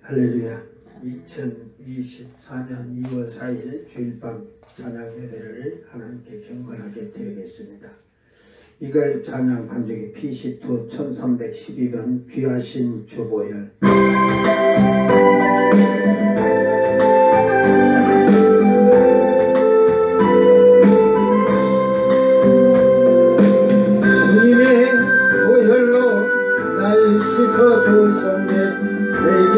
할렐루야. 2024년 2월 4일 주일밤 찬양 예배를 하나님께 경건하게 드리겠습니다. 이가일 찬양 감독의 PC2 1312번 귀하신 주보혈. 주님의 보혈로 날 씻어주셨네. 내게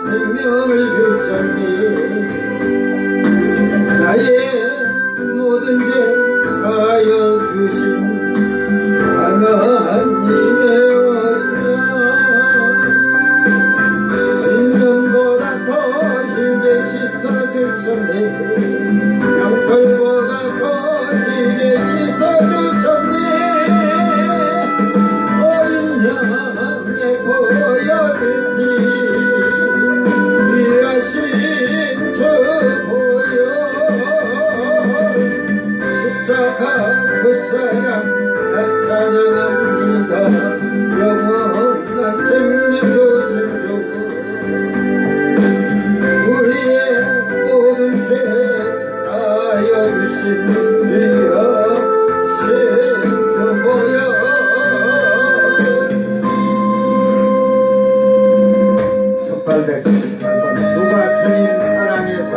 생명을 주셨네. 나의 모든 죄 사하여 주신 하나님의 어린양, 인간보다 더 길게 씻어주셨네. 양털보다 더 길게 씻어주셨네. 어린 양의 보혈을 귀하신 주 보혈, 십자가 그 사랑 나 찬양합니다. 영원한 생명 주신 주, 우리의 모든 죄 사하여 주신 귀하신 주 보혈. 첫 838번 누가 주님 사랑해서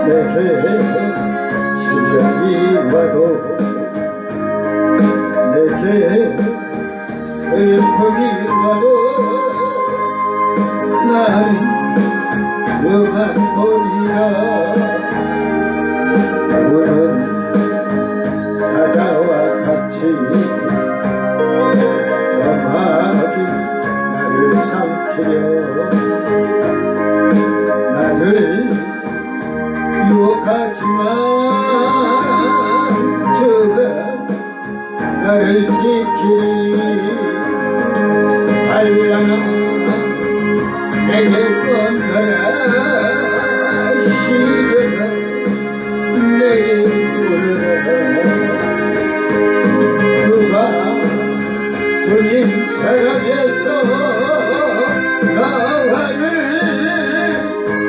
내게 시련이 와도, 내게 슬픔이 와도 나는 그만 보리라. 우는 사자와 같이 저마디 나를 삼키려 나를 유혹하지만 주가 나를 지키리. 발라나 내게 뻔하라. 시련아 내게 오르라. 누가 주님 사랑해서 나를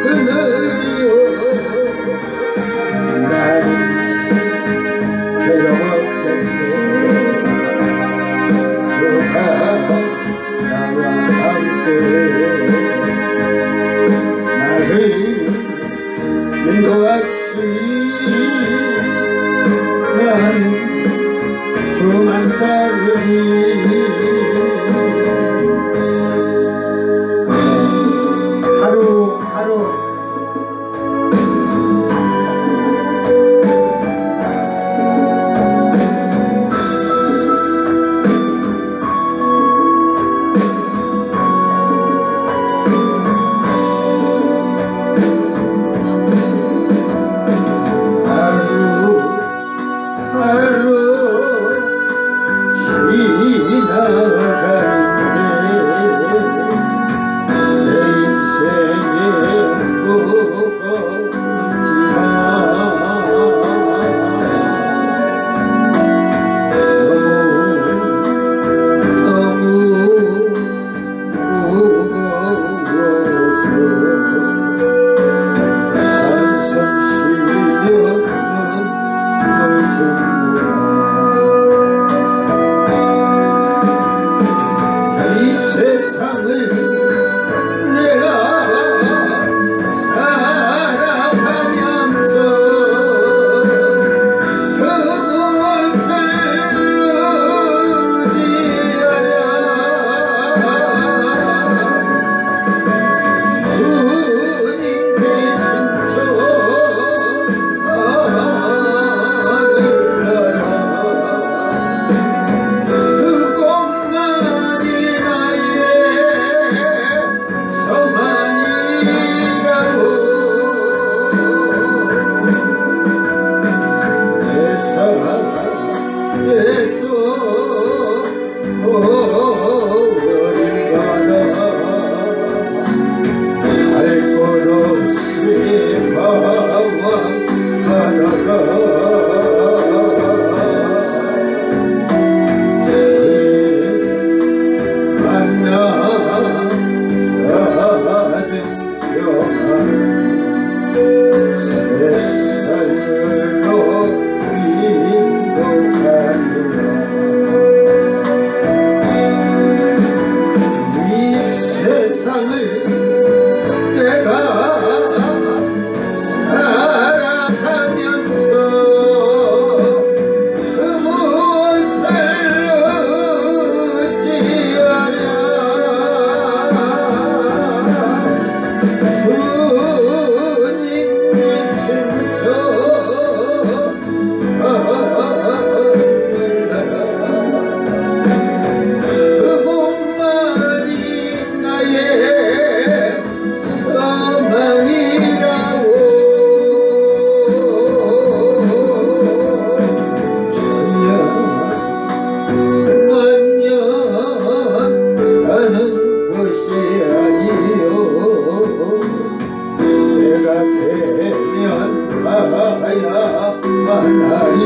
끊으리오. 인도하시니 나는 그만 따르니. 하루하루 만나리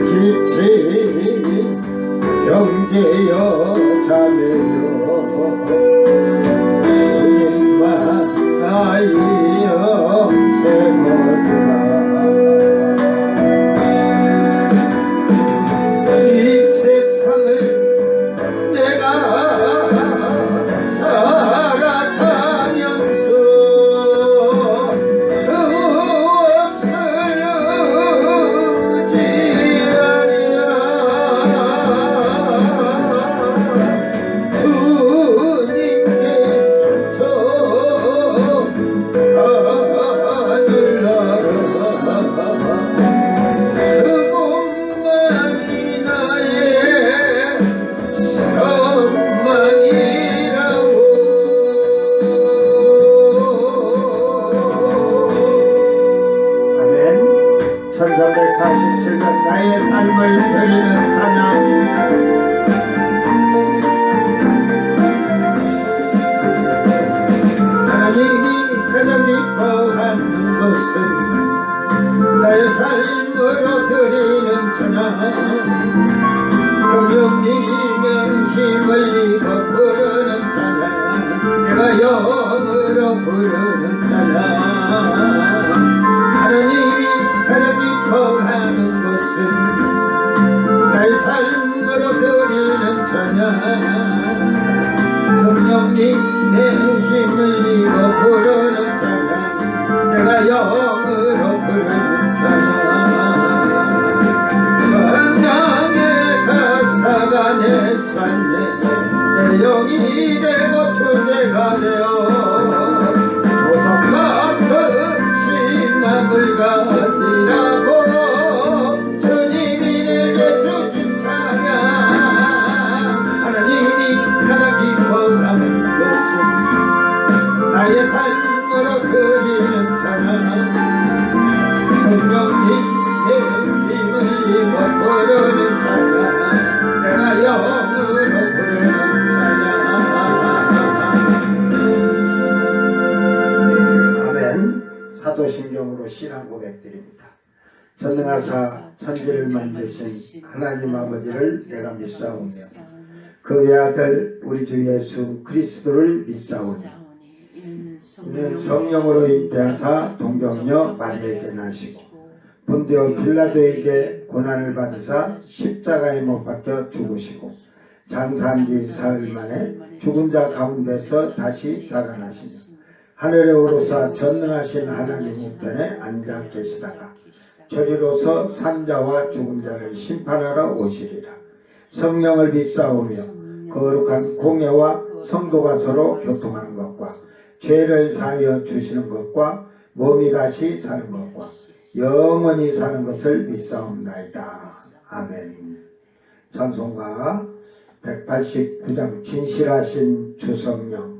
지친 형제여 자매여 주님만 나이여 세모두라 이 세상을 내가 살아가면서 나의 삶을 드리는 찬양 하나님이 가장 기뻐하는 것은 나의 삶으로 드리는 찬양 성령님의 힘을 입어 부르는 찬양 내가 영으로 부르는 찬양 하나님이 가장 기뻐하는 것은 나의 삶으로 드리는 찬양 성령님의 힘을 입어 부르는 찬양 내가 영으로 부르는 찬양 찬양의 가사가 내 삶에 내용이 되고 주제가 되어 보석 같은 신앙을 가지라고 주님이 내게 주신 찬양 하나님이 가장 기뻐하는 것은 나의 삶으로 드리는 찬양 성령님의 힘을 입어 부르는 찬양 내가 영으로 부르는 찬양 아멘. 사도신경으로 신앙 고백드립니다. 전능하사 천지를 만드신 하나님 아버지를 내가 믿사오며 그 외아들 우리 주 예수 그리스도를 믿사오니 이는 성령으로 잉태하사 동정녀 마리아에게 나시고 본디오 빌라도에게 고난을 받으사 십자가에 못 박혀 죽으시고 장사한 지 사흘 만에 죽은 자 가운데서 다시 살아나시며 하늘에 오르사 전능하신 하나님 우편에 앉아 계시다가 저리로서 산자와 죽은 자를 심판하러 오시리라. 성령을 믿사오며 거룩한 공예와 성도가 서로 교통하는 것과 죄를 사하여 주시는 것과 몸이 다시 사는 것과 영원히 사는 것을 믿사옵나이다. 아멘. 찬송가 189장 진실하신 주성령.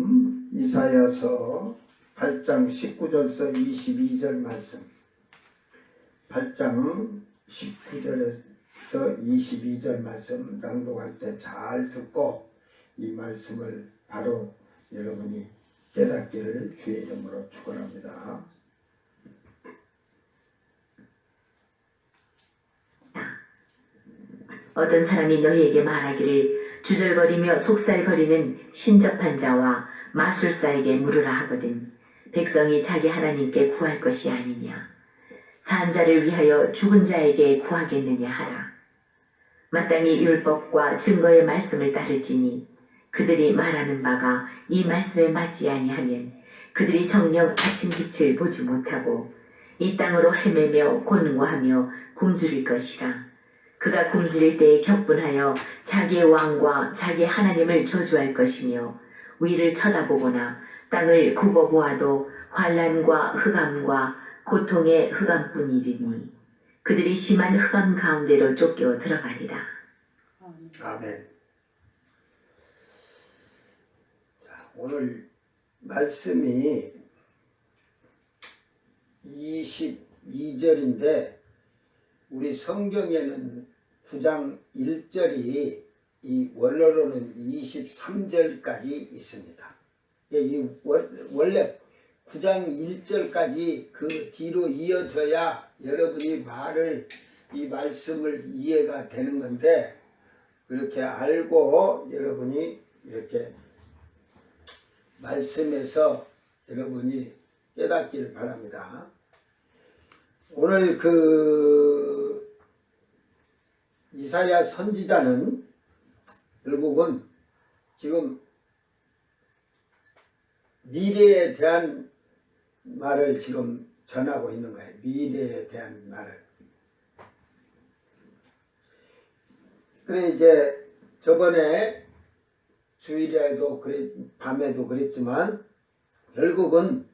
말씀 이사야서 8장 19절에서 22절 말씀 8장 19절에서 22절 말씀 낭독할 때 잘 듣고 이 말씀을 바로 여러분이 깨닫기를 주의 이름으로 축원합니다. 어떤 사람이 너희에게 말하기를 주절거리며 속살거리는 신접한 자와 마술사에게 물으라 하거든 백성이 자기 하나님께 구할 것이 아니냐 산 자를 위하여 죽은 자에게 구하겠느냐 하라. 마땅히 율법과 증거의 말씀을 따를지니 그들이 말하는 바가 이 말씀에 맞지 아니하면 그들이 정녕 아침 빛을 보지 못하고 이 땅으로 헤매며 곤고하며 굶주릴 것이라. 그가 굶주릴 때에 격분하여 자기의 왕과 자기의 하나님을 저주할 것이며 위를 쳐다보거나 땅을 굽어보아도 환난과 흑암과 고통의 흑암뿐이리니 그들이 심한 흑암 가운데로 쫓겨 들어가리라. 아멘. 자, 오늘 말씀이 22절인데 우리 성경에는 9장 1절이 이 원어로는 23절까지 있습니다. 이 원래 9장 1절까지 그 뒤로 이어져야 여러분이 이 말씀을 이해가 되는 건데 그렇게 알고 여러분이 이렇게 말씀에서 여러분이 깨닫기를 바랍니다. 오늘 이사야 선지자는 결국은 지금 미래에 대한 말을 지금 전하고 있는 거예요. 미래에 대한 말을. 그래 이제 저번에 주일에도 밤에도 그랬지만 결국은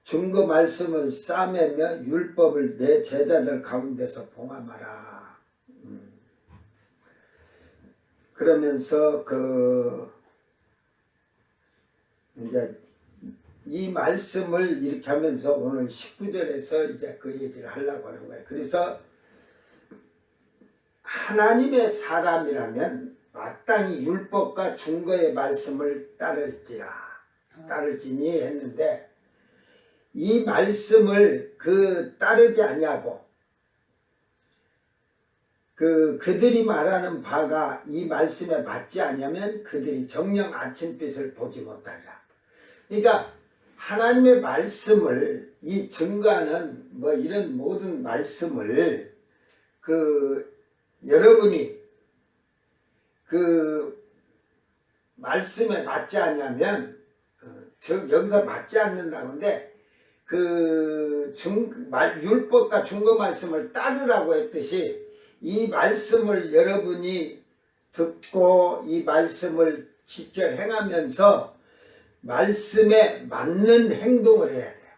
증거 말씀을 싸매며 율법을 내 제자들 가운데서 봉함하라. 그러면서 이제 이 말씀을 이렇게 하면서 오늘 19절에서 이제 그 얘기를 하려고 하는 거예요. 그래서 하나님의 사람이라면 마땅히 율법과 증거의 말씀을 따를지니 했는데 이 말씀을 따르지 아니하고 그들이 말하는 바가 이 말씀에 맞지 아니하면 그들이 정녕 아침빛을 보지 못하리라. 그러니까 하나님의 말씀을 이 증거하는 이런 모든 말씀을 여러분이 말씀에 맞지 아니하면 여기서 맞지 않는다고 하는데 율법과 증거 말씀을 따르라고 했듯이 이 말씀을 여러분이 듣고 이 말씀을 지켜 행하면서 말씀에 맞는 행동을 해야 돼요.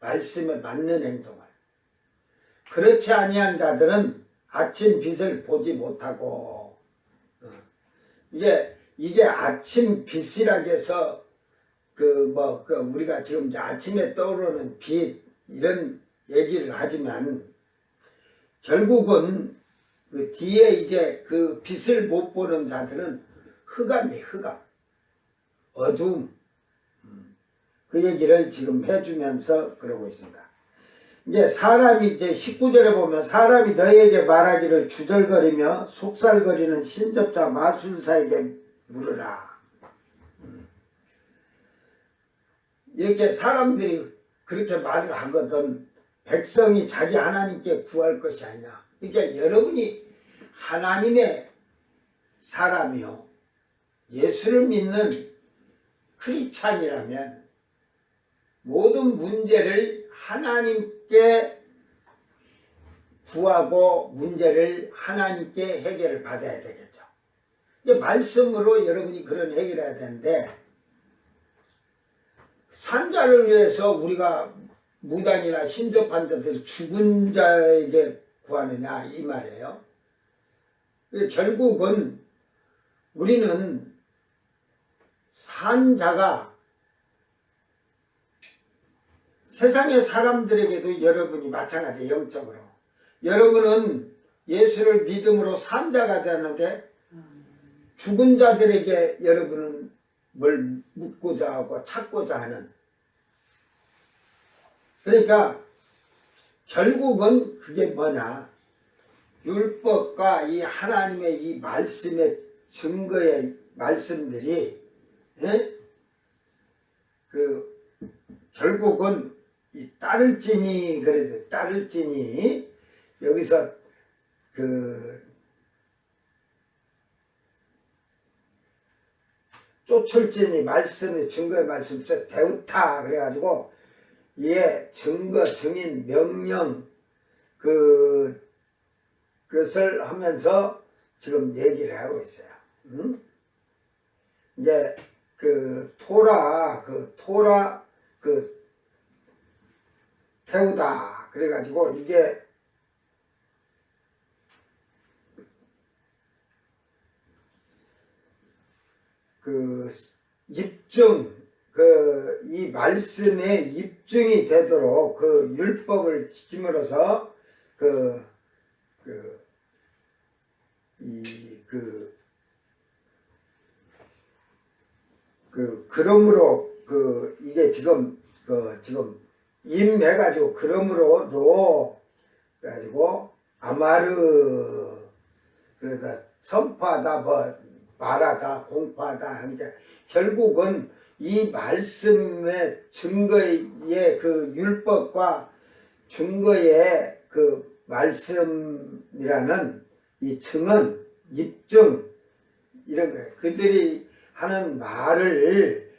말씀에 맞는 행동을. 그렇지 아니한 자들은 아침 빛을 보지 못하고 이게 아침 빛이라고 해서 우리가 지금 이제 아침에 떠오르는 빛 이런 얘기를 하지만 결국은 뒤에 이제 빛을 못 보는 자들은 흑암이에요. 흑암. 어두움. 그 얘기를 지금 해주면서 그러고 있습니다. 이제 19절에 보면 사람이 너희에게 말하기를 주절거리며 속살거리는 신접자 마술사에게 물으라. 이렇게 사람들이 그렇게 말을 하거든. 백성이 자기 하나님께 구할 것이 아니냐. 그러니까 여러분이 하나님의 사람이요 예수를 믿는 크리스찬이라면 모든 문제를 하나님께 구하고 문제를 하나님께 해결을 받아야 되겠죠. 말씀으로 여러분이 그런 해결을 해야 되는데 산자를 위해서 우리가 무당이나 신접한 자들 죽은 자에게 구하느냐 이 말이에요. 결국은 우리는 산 자가 세상의 사람들에게도 여러분이 마찬가지 영적으로 여러분은 예수를 믿음으로 산 자가 되는데 죽은 자들에게 여러분은 뭘 묻고자 하고 찾고자 하는, 그러니까 결국은 그게 뭐냐, 율법과 이 하나님의 이 말씀의 증거의 말씀들이 결국은 이 따를지니, 그래도 따를지니 여기서 쫓을지니 말씀의 증거의 말씀 대우타 그래가지고 이에 증거 증인 명령 그것을 하면서 지금 얘기를 하고 있어요. 이제 토라 태우다 그래가지고 이게 입증 이 말씀의 입증이 되도록 율법을 지킴으로써 그러므로 이게 지금 임해가지고 그러므로 그래가지고 아마르 그러다 선포하다 말하다 공포하다 하니까 결국은 이 말씀의 증거의 율법과 증거의 말씀이라는 이 증언 입증 이런 거예요. 그들이 하는 말을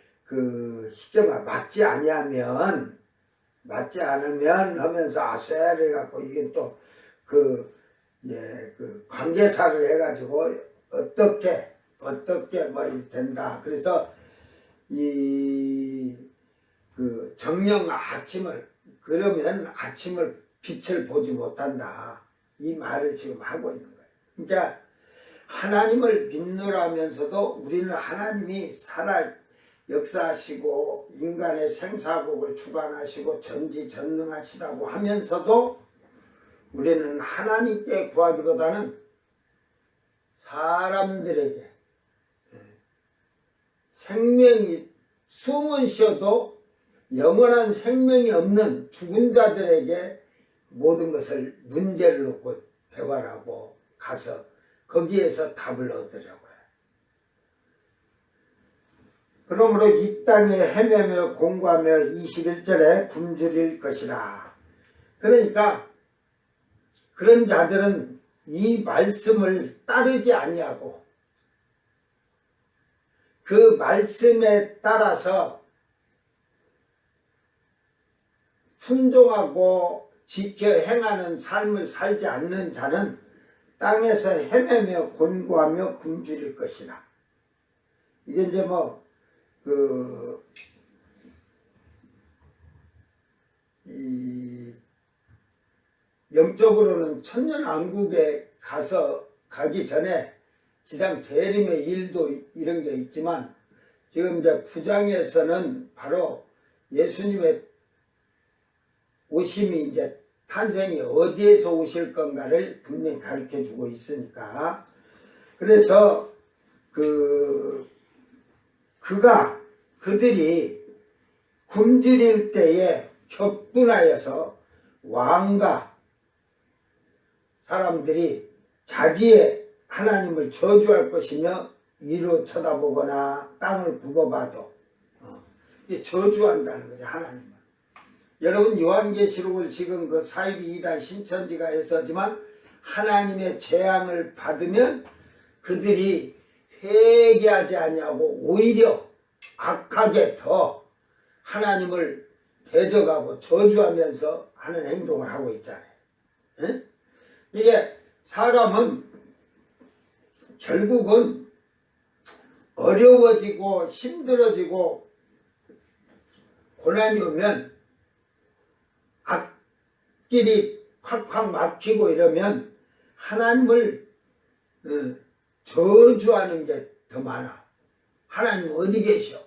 쉽게 말 맞지 않으면 하면서 아세르 갖고 이게 또 관계사를 해가지고 어떻게 뭐 이렇게 된다. 그래서 정령 아침을 그러면 아침을 빛을 보지 못한다. 이 말을 지금 하고 있는 거예요. 그러니까 하나님을 믿노라면서도 우리는 하나님이 살아 역사하시고 인간의 생사복을 주관하시고 전지전능하시다고 하면서도 우리는 하나님께 구하기보다는 사람들에게 생명이 숨은 쉬어도 영원한 생명이 없는 죽은 자들에게 모든 것을 문제를 놓고 대화를 하고 가서 거기에서 답을 얻으려고 해요. 그러므로 이 땅에 헤매며 공고하며 21절에 굶주릴 것이라. 그러니까 그런 자들은 이 말씀을 따르지 아니하고 그 말씀에 따라서 순종하고 지켜 행하는 삶을 살지 않는 자는 땅에서 헤매며 곤고하며 굶주릴 것이라. 이게 이제 영적으로는 천년왕국에 가기 전에 지상 재림의 일도 이런 게 있지만 지금 이제 9장에서는 바로 예수님의 오심이 이제 탄생이 어디에서 오실 건가를 분명히 가르쳐 주고 있으니까 그래서 그들이 굶주릴 때에 격분하여서 왕과 사람들이 자기의 하나님을 저주할 것이며 위로 쳐다보거나 땅을 굽어봐도 저주한다는 거죠. 하나님을. 여러분 요한계시록을 지금 그 사이비 이단 신천지가 했었지만 하나님의 재앙을 받으면 그들이 회개하지 아니하고 오히려 악하게 더 하나님을 대적하고 저주하면서 하는 행동을 하고 있잖아요. 에? 이게 사람은 결국은 어려워지고 힘들어지고 고난이 오면 앞길이 콱콱 막히고 이러면 하나님을 저주하는 게 더 많아. 하나님 어디 계셔?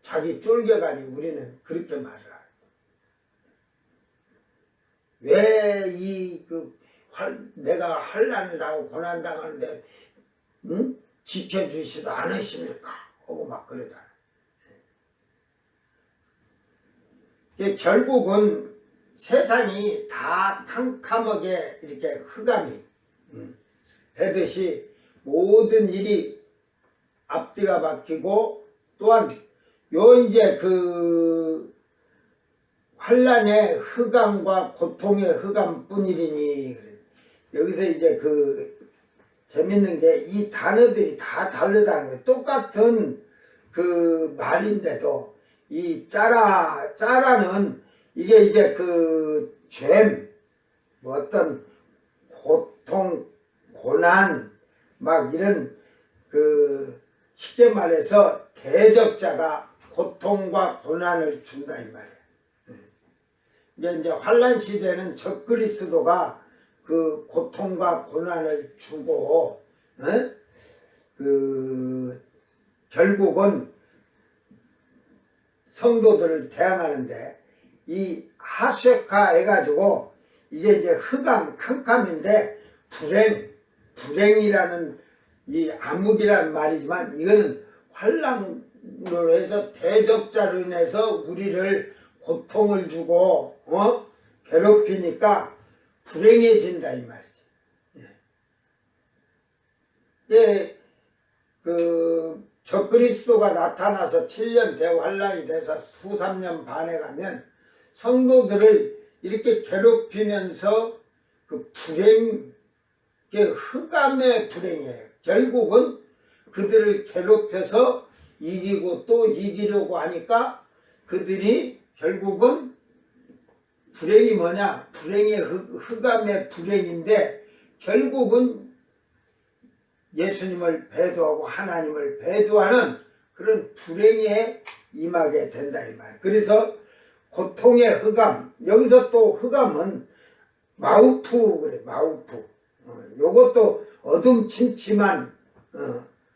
자기 쫄겨가니 우리는 그렇게 말을 해요. 왜 내가 환난을 당하고 고난당하는데 지켜주시도 않으십니까? 하고 막 그러잖아요. 결국은 세상이 다 캄캄하게 이렇게 흑암이 되듯이 모든 일이 앞뒤가 바뀌고, 또한 이제 환란의 흑암과 고통의 흑암뿐이니, 여기서 이제 재밌는 게 이 단어들이 다 다르다는 거예요. 똑같은 말인데도 이 짜라는 이게 이제 뭐 어떤 고통, 고난, 막 이런 쉽게 말해서 대적자가 고통과 고난을 준다 이 말이에요. 이제 환란 시대는 적그리스도가 고통과 고난을 주고, 결국은 성도들을 대항하는데, 이 하쉐카 해가지고 이게 이제 흑암, 캄캄인데 불행이라는 이 암흑이라는 말이지만, 이거는 환란으로 해서 대적자로 인해서 우리를 고통을 주고 괴롭히니까 불행해진다 이 말이지. 적그리스도가 나타나서 7년 대환란이 돼서 후 3년 반에 가면 성도들을 이렇게 괴롭히면서 흑암의 불행이에요. 결국은 그들을 괴롭혀서 이기고 또 이기려고 하니까 그들이 결국은 불행이 뭐냐? 흑암의 불행인데 결국은 예수님을 배도하고 하나님을 배도하는 그런 불행에 임하게 된다 이 말. 그래서 고통의 흑암, 여기서 또 흑암은 마우프 그래, 마우프. 요것도 어둠침침한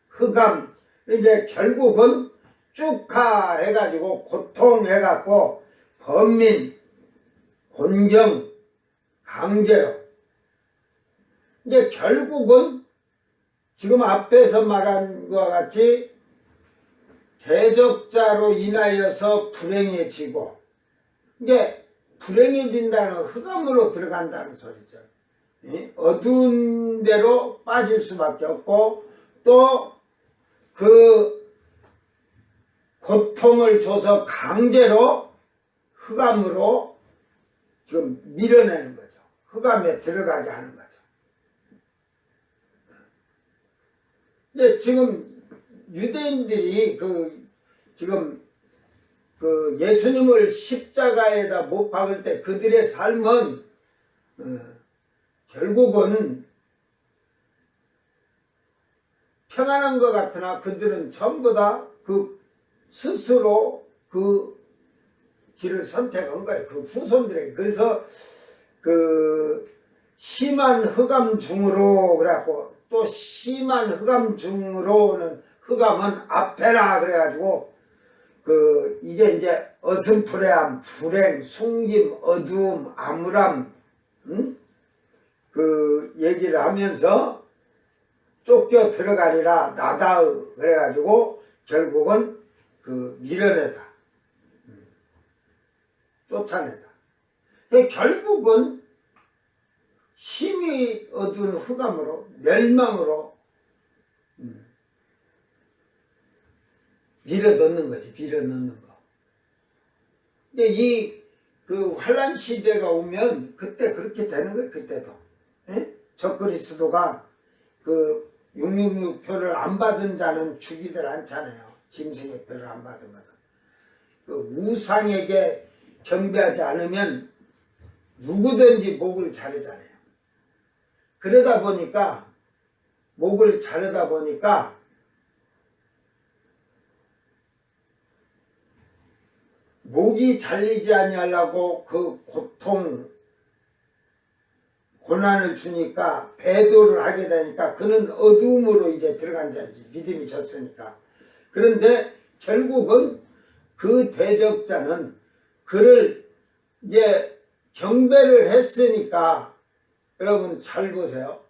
흑암. 이제 결국은 쭉하 해가지고 고통해갖고 번민, 곤경, 강제로. 이제 결국은 지금 앞에서 말한 것과 같이 대적자로 인하여서 불행해지고, 이게 불행해진다는 흑암으로 들어간다는 소리죠. 어두운 데로 빠질 수밖에 없고, 또 고통을 줘서 강제로 흑암으로 지금 밀어내는 거죠. 흑암에 들어가게 하는 거죠. 근데 지금 유대인들이 지금 예수님을 십자가에다 못 박을 때 그들의 삶은 결국은 평안한 것 같으나 그들은 전부 다 스스로 길을 선택한 거예요. 후손들에게. 그래서 심한 흑암 중으로 그래갖고, 또 심한 흑암 중으로는 흑암은 앞에라 그래가지고 이게 이제 어슴푸레함, 불행, 숨김, 어두움, 암울함, 얘기를 하면서 쫓겨 들어가리라 나다의 그래가지고 결국은 밀어내다, 쫓아내다. 결국은 심히 어두운 흑암으로, 멸망으로 밀어넣는 거지, 밀어넣는 거. 근데 환란 시대가 오면 그때 그렇게 되는 거예요, 그때도. 적그리스도가 666표를 안 받은 자는 죽이들 않잖아요. 짐승의 표를 안 받은 거는. 우상에게 경배하지 않으면 누구든지 목을 자르잖아요. 그러다 보니까 목을 자르다 보니까 목이 잘리지 아니하려고 고난을 주니까 배도를 하게 되니까 그는 어두움으로 이제 들어간 자지. 믿음이 졌으니까. 그런데 결국은 그 대적자는 그를 이제 경배를 했으니까, 여러분 잘 보세요.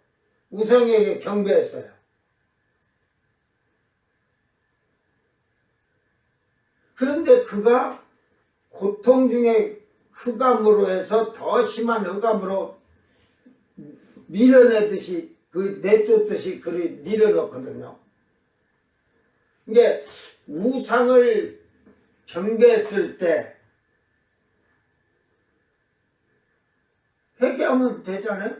우상에게 경배했어요. 그런데 그가 고통 중에 흑암으로 해서 더 심한 흑암으로 밀어내듯이, 내쫓듯이 그를 밀어넣거든요. 이게 우상을 경배했을 때 회개하면 되잖아요.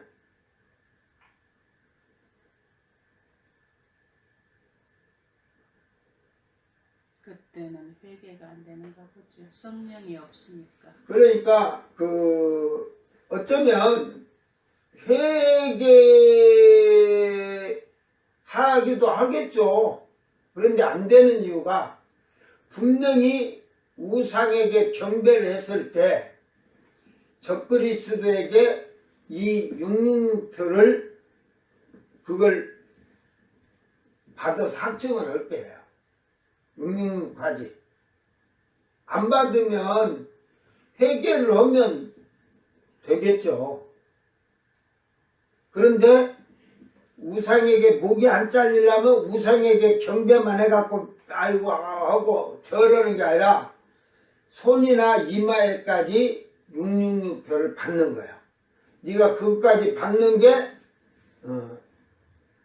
그때는 회개가 안 되는가 보죠. 성령이 없으니까. 그러니까 어쩌면 회개하기도 하겠죠. 그런데 안 되는 이유가 분명히 우상에게 경배를 했을 때 적그리스도에게 이 666표를 그걸 받아서 확증을 할 거예요. 666까지. 안 받으면 회개를 하면 되겠죠. 그런데 우상에게 목이 안 잘리려면 우상에게 경배만 해갖고 아이고 하고 절하는 게 아니라 손이나 이마에까지 666표를 받는 거야. 네가 그것까지 받는 게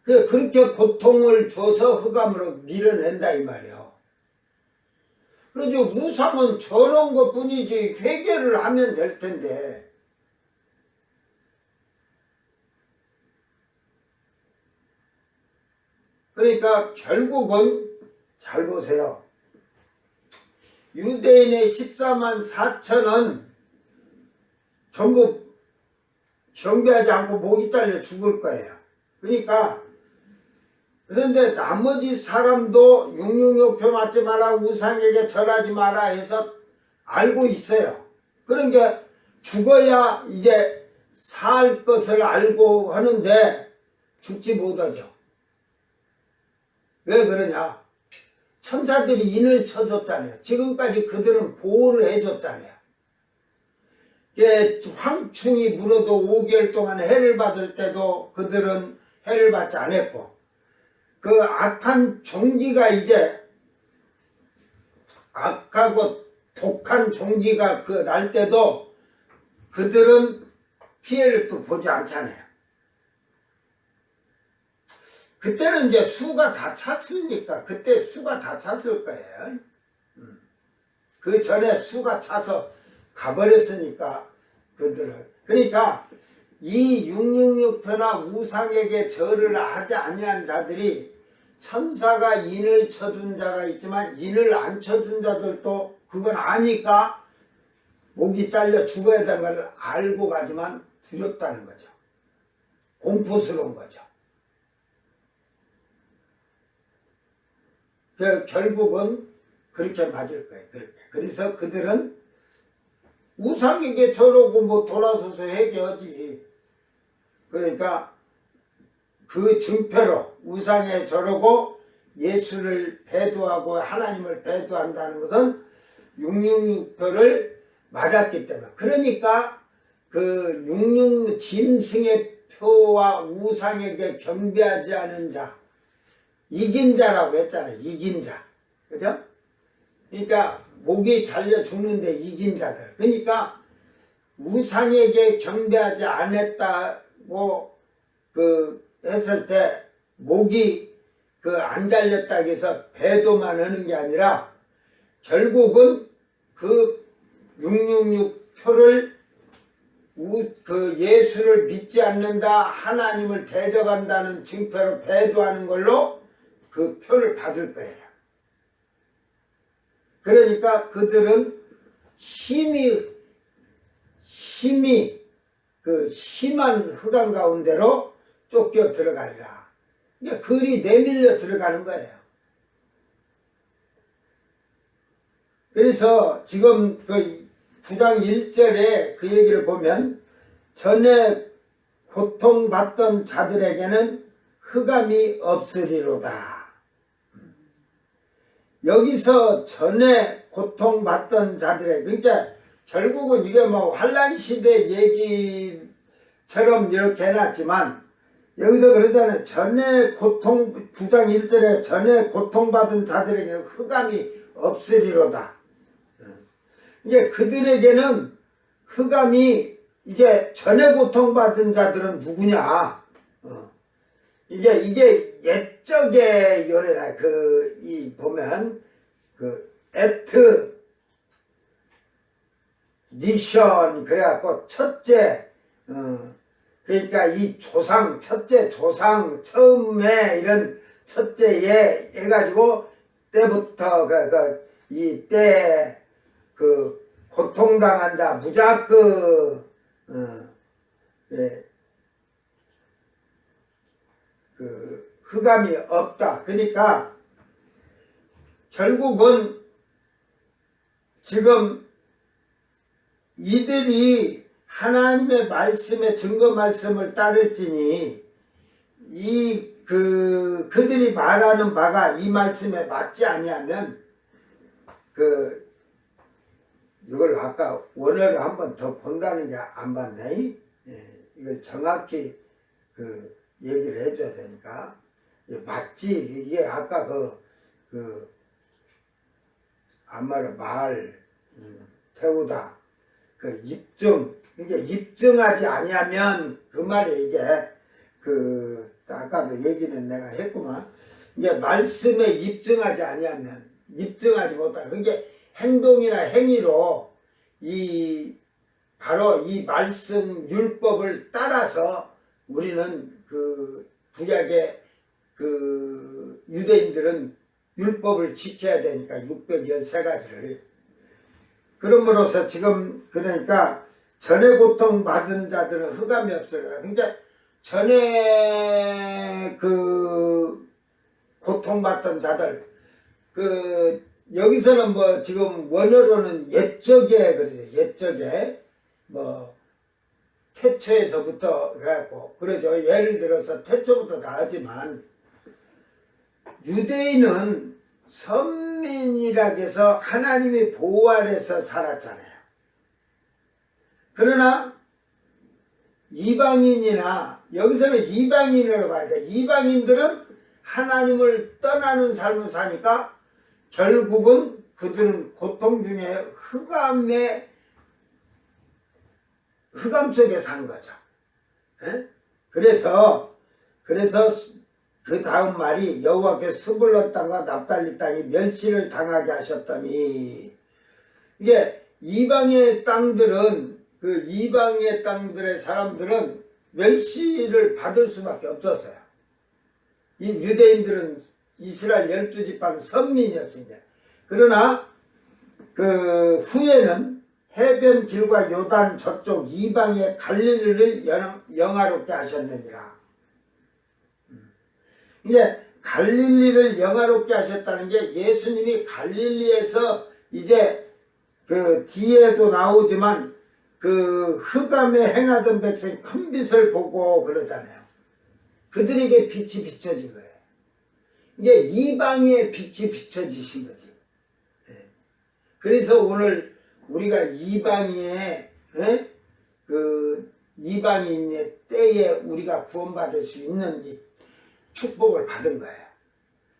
그렇게 고통을 줘서 흑암으로 밀어낸다 이 말이에요. 그래서 우상은 저런 것 뿐이지 회개를 하면 될 텐데. 그러니까 결국은 잘 보세요. 유대인의 14만 4천은 전부 경배하지 않고 목이 잘려 죽을 거예요. 그러니까 그런데 나머지 사람도 666표 맞지 마라, 우상에게 절하지 마라 해서 알고 있어요. 그러니까 죽어야 이제 살 것을 알고 하는데 죽지 못하죠. 왜 그러냐? 천사들이 인을 쳐줬잖아요. 지금까지 그들은 보호를 해줬잖아요. 황충이 물어도 5개월 동안 해를 받을 때도 그들은 해를 받지 않았고, 그 악한 종기가 이제 악하고 독한 종기가 날 때도 그들은 피해를 또 보지 않잖아요. 그때는 이제 수가 다 찼으니까, 그때 수가 다 찼을 거예요. 그 전에 수가 차서 가버렸으니까, 그들은. 그러니까, 이 666표나 우상에게 절을 하지 아니한 자들이 천사가 인을 쳐준 자가 있지만, 인을 안 쳐준 자들도 그건 아니까, 목이 잘려 죽어야 되는 걸 알고 가지만 두렵다는 거죠. 공포스러운 거죠. 결국은 그렇게 맞을 거예요. 그렇게. 그래서 그들은 우상에게 절하고 뭐 돌아서서 회개하지. 그러니까 그 증표로 우상에 절하고 예수를 배도하고 하나님을 배도한다는 것은 666표를 맞았기 때문에. 그러니까 그 666 짐승의 표와 우상에게 경배하지 않은 자, 이긴 자라고 했잖아요. 이긴 자. 그죠? 그러니까 목이 잘려 죽는데 이긴 자들. 그러니까 우상에게 경배하지 않았다고 했을 때 목이 안 잘렸다고 해서 배도만 하는 게 아니라 결국은 그 666표를 예수를 믿지 않는다, 하나님을 대적한다는 증표로 배도하는 걸로 그 표를 받을 거예요. 그러니까 그들은 심히 심한 흑암 가운데로 쫓겨 들어가리라. 그러니까 글이 내밀려 들어가는 거예요. 그래서 지금 9장 1절에 그 얘기를 보면 전에 고통받던 자들에게는 흑암이 없으리로다. 여기서 전에 고통받던 자들의, 그러니까 결국은 이게 뭐 환란시대 얘기처럼 이렇게 해놨지만 여기서 그러잖아요. 전에 9장 1절에 전에 고통받은 자들에게 흑암이 없으리로다. 이게 그들에게는 흑암이, 이제 전에 고통받은 자들은 누구냐? 이게 옛적의 요래라. 보면, 니션, 그래갖고, 첫째, 그러니까 이 조상, 첫째 조상, 처음에 이런 첫째에 해가지고, 때부터, 이때, 고통당한 자, 흑암이 없다. 그러니까 결국은 지금 이들이 하나님의 말씀에 증거 말씀을 따를지니 그들이 말하는 바가 이 말씀에 맞지 아니하면 이걸 아까 원어를 한 번 더 본다는 게 안 봤네. 이걸 정확히 얘기를 해줘야 되니까. 맞지. 이게 아까 암말의 태우다. 입증. 이게 입증하지 아니하면 그 말이 이게 아까도 얘기는 내가 했구만. 이게 말씀에 입증하지 아니하면, 입증하지 못하고, 그게 행동이나 행위로 바로 이 말씀 율법을 따라서 우리는 구약의 유대인들은 율법을 지켜야 되니까 613가지를. 그럼으로써 지금 그러니까 전에 고통받은 자들은 흑암이 없어요. 그러니까 전에 고통받던 자들, 여기서는 뭐 지금 원어로는 옛적에 그러죠. 옛적에 태초에서부터 해갖고 그러죠. 예를 들어서 태초부터 다 하지만 유대인은 선민이라 해서 하나님의 보호 아래서 살았잖아요. 그러나 이방인이나 여기서는 이방인이라고 봐야 돼. 이방인들은 하나님을 떠나는 삶을 사니까 결국은 그들은 고통 중에 흑암 속에 산 거죠. 에? 그래서 그 다음 말이 여호와께서 스불론 땅과 납달리 땅이 멸시를 당하게 하셨더니, 이게 이방의 땅들은 이방의 땅들의 사람들은 멸시를 받을 수밖에 없었어요. 이 유대인들은 이스라엘 12지파는 선민이었습니다. 그러나 후에는 해변 길과 요단 저쪽 이방의 갈릴리를 영화롭게 하셨느니라. 이제 갈릴리를 영화롭게 하셨다는 게 예수님이 갈릴리에서 이제 뒤에도 나오지만 흑암에 행하던 백성이 큰 빛을 보고 그러잖아요. 그들에게 빛이 비춰진 거예요. 이게 이방의 빛이 비춰지신 거지. 그래서 오늘 우리가 이방인의 때에 우리가 구원받을 수 있는 이 축복을 받은 거예요.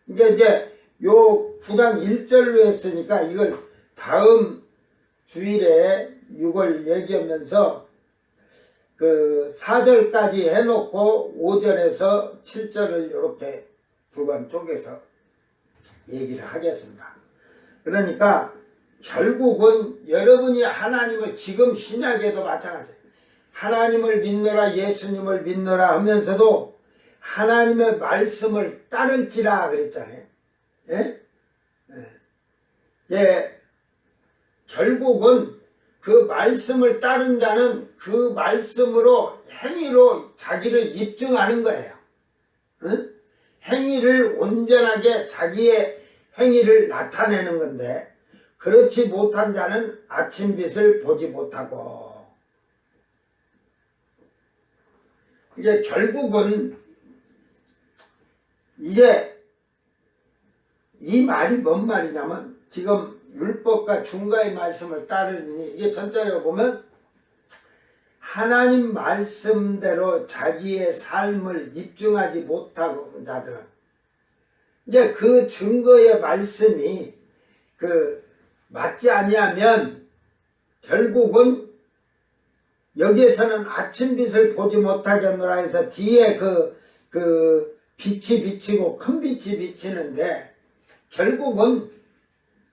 이제 요 9장 1절로 했으니까 이걸 다음 주일에 6월 얘기하면서 4절까지 해놓고 5절에서 7절을 이렇게 두 번 쪼개서 얘기를 하겠습니다. 그러니까 결국은 여러분이 하나님을, 지금 신약에도 마찬가지예요. 하나님을 믿노라, 예수님을 믿노라 하면서도 하나님의 말씀을 따를지라 그랬잖아요. 예? 예. 결국은 그 말씀을 따른 자는 그 말씀으로 행위로 자기를 입증하는 거예요. 응? 행위를 온전하게 자기의 행위를 나타내는 건데, 그렇지 못한 자는 아침빛을 보지 못하고, 이게 결국은 이제 이 말이 뭔 말이냐면 지금 율법과 중가의 말씀을 따르니 이게 전체적으로 보면 하나님 말씀대로 자기의 삶을 입증하지 못하고 자들은 이제 그 증거의 말씀이 맞지 아니하면 결국은 여기에서는 아침빛을 보지 못하겠노라 해서 뒤에 빛이 비치고 큰 빛이 비치는데 결국은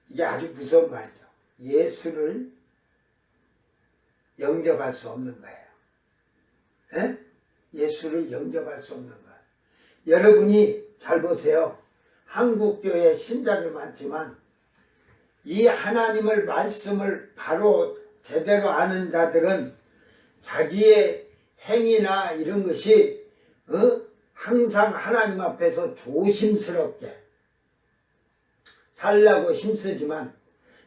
이게 아주 무서운 말이죠. 예수를 영접할 수 없는 거예요. 에? 예수를 영접할 수 없는 거예요. 여러분이 잘 보세요. 한국교회 신자들 많지만 이 하나님을 말씀을 바로 제대로 아는 자들은 자기의 행위나 이런 것이 항상 하나님 앞에서 조심스럽게 살려고 힘쓰지만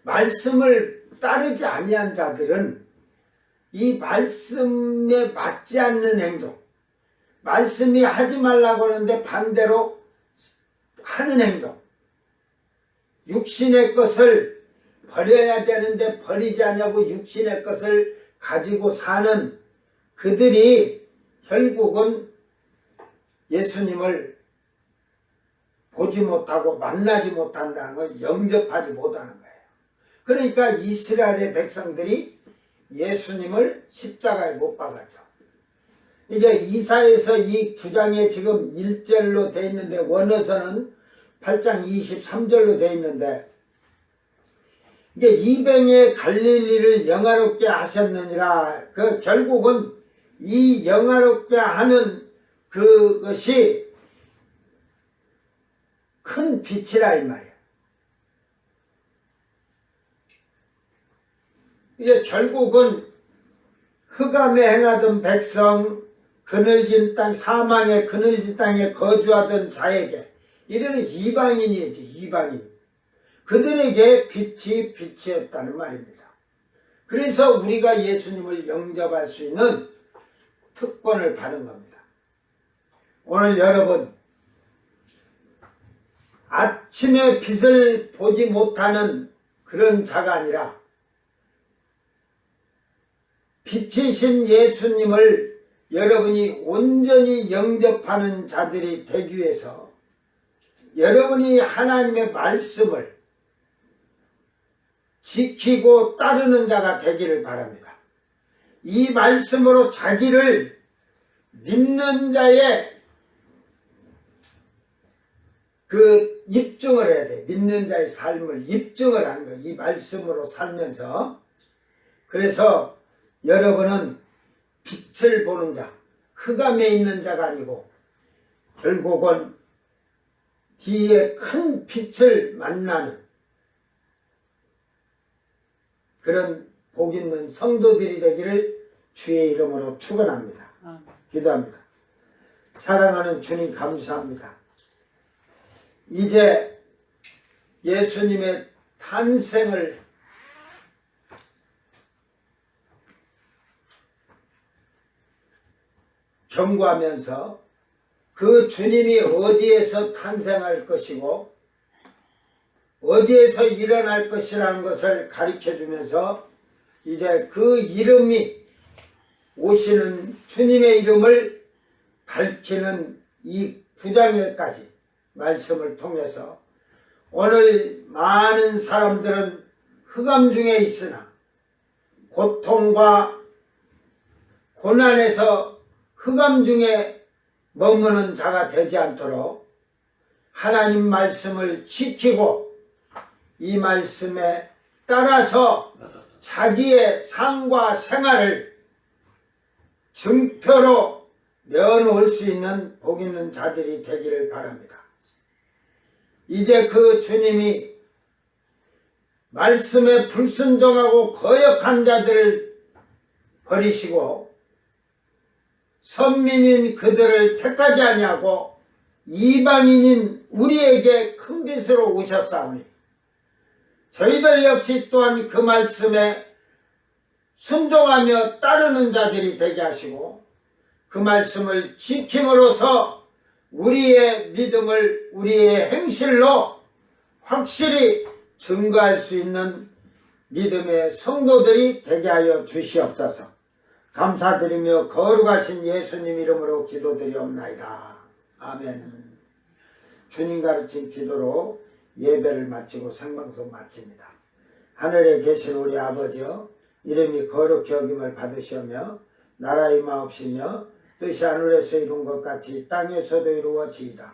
말씀을 따르지 아니한 자들은 이 말씀에 맞지 않는 행동, 말씀이 하지 말라고 하는데 반대로 하는 행동, 육신의 것을 버려야 되는데 버리지 않냐고 육신의 것을 가지고 사는 그들이 결국은 예수님을 보지 못하고 만나지 못한다는 걸 영접하지 못하는 거예요. 그러니까 이스라엘의 백성들이 예수님을 십자가에 못 박았죠. 이게 이사야서 이 9장에 지금 1절로 되어 있는데 원어서는 8장 23절로 되어 있는데 이게 이병의 갈릴리를 영화롭게 하셨느니라. 결국은 이 영화롭게 하는 그것이 큰 빛이라 이 말이야. 이게 결국은 흑암에 행하던 백성, 그늘진 땅, 사망의 그늘진 땅에 거주하던 자에게, 이들은 이방인이지, 이방인. 그들에게 빛이 빛이었다는 말입니다. 그래서 우리가 예수님을 영접할 수 있는 특권을 받은 겁니다. 오늘 여러분, 아침에 빛을 보지 못하는 그런 자가 아니라 빛이신 예수님을 여러분이 온전히 영접하는 자들이 되기 위해서 여러분이 하나님의 말씀을 지키고 따르는 자가 되기를 바랍니다. 이 말씀으로 자기를 믿는 자의 입증을 해야 돼. 믿는 자의 삶을 입증을 하는 거예요. 이 말씀으로 살면서. 그래서 여러분은 빛을 보는 자, 흑암에 있는 자가 아니고 결국은 뒤에 큰 빛을 만나는 그런 복 있는 성도들이 되기를 주의 이름으로 축원합니다. 기도합니다. 사랑하는 주님 감사합니다. 이제 예수님의 탄생을 경고하면서 그 주님이 어디에서 탄생할 것이고 어디에서 일어날 것이라는 것을 가르쳐 주면서 이제 그 이름이 오시는 주님의 이름을 밝히는 이 9장에까지 말씀을 통해서 오늘 많은 사람들은 흑암 중에 있으나 고통과 고난에서 흑암 중에 머무는 자가 되지 않도록 하나님 말씀을 지키고 이 말씀에 따라서 자기의 삶과 생활을 증표로 내어놓을 수 있는 복 있는 자들이 되기를 바랍니다. 이제 그 주님이 말씀에 불순종하고 거역한 자들을 버리시고 선민인 그들을 택하지 아니하고 이방인인 우리에게 큰 빛으로 오셨사오니 저희들 역시 또한 그 말씀에 순종하며 따르는 자들이 되게 하시고 그 말씀을 지킴으로써 우리의 믿음을 우리의 행실로 확실히 증거할 수 있는 믿음의 성도들이 되게 하여 주시옵소서. 감사드리며 거룩하신 예수님 이름으로 기도드리옵나이다. 아멘. 주님 가르친 기도로 예배를 마치고 생방송 마칩니다. 하늘에 계신 우리 아버지여, 이름이 거룩히 여김을 받으시며 나라 임하옵시며 뜻이 하늘에서 이룬 것 같이 땅에서도 이루어지이다.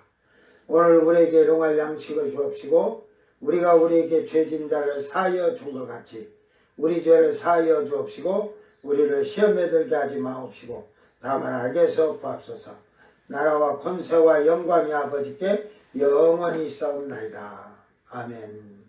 오늘 우리에게 일용할 양식을 주옵시고 우리가 우리에게 죄진 자를 사하여 준 것 같이 우리 죄를 사하여 주옵시고 우리를 시험에 들게 하지 마옵시고 다만 악에서 구하옵소서. 나라와 권세와 영광이 아버지께 영원히 있사옵나이다. 아멘.